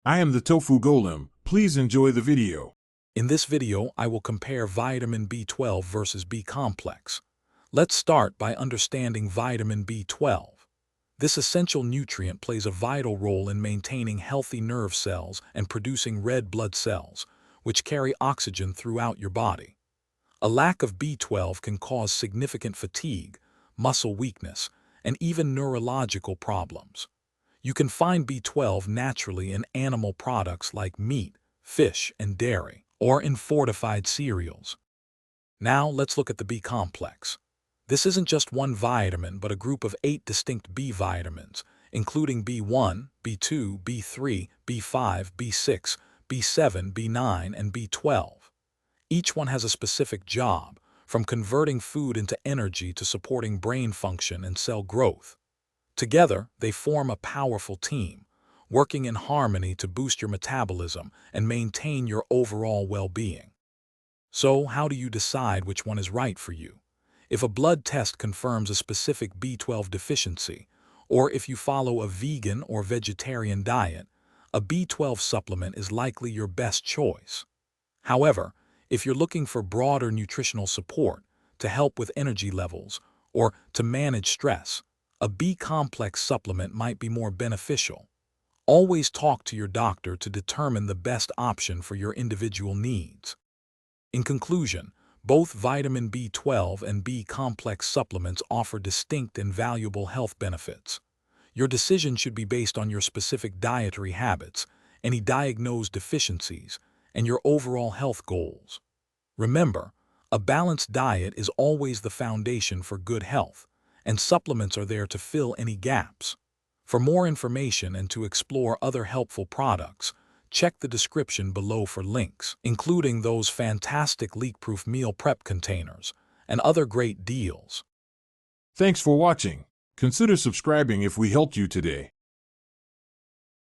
I am the Tofu Golem. Please enjoy the video. In this video, I will compare vitamin B12 versus B complex. Let's start by understanding vitamin B12. This essential nutrient plays a vital role in maintaining healthy nerve cells and producing red blood cells, which carry oxygen throughout your body. A lack of B12 can cause significant fatigue, muscle weakness, and even neurological problems. You can find B12 naturally in animal products like meat, fish, and dairy, or in fortified cereals. Now let's look at the B complex. This isn't just one vitamin, but a group of 8 distinct B vitamins, including B1, B2, B3, B5, B6, B7, B9, and B12. Each one has a specific job, from converting food into energy to supporting brain function and cell growth. Together, they form a powerful team, working in harmony to boost your metabolism and maintain your overall well-being. So, how do you decide which one is right for you? If a blood test confirms a specific B12 deficiency, or if you follow a vegan or vegetarian diet, a B12 supplement is likely your best choice. However, if you're looking for broader nutritional support to help with energy levels or to manage stress, a B complex supplement might be more beneficial. Always talk to your doctor to determine the best option for your individual needs. In conclusion, both vitamin B12 and B complex supplements offer distinct and valuable health benefits. Your decision should be based on your specific dietary habits, any diagnosed deficiencies, and your overall health goals. Remember, a balanced diet is always the foundation for good health, and supplements are there to fill any gaps. For more information and to explore other helpful products, check the description below for links, including those fantastic leak-proof meal prep containers and other great deals. Thanks for watching. Consider subscribing if we helped you today.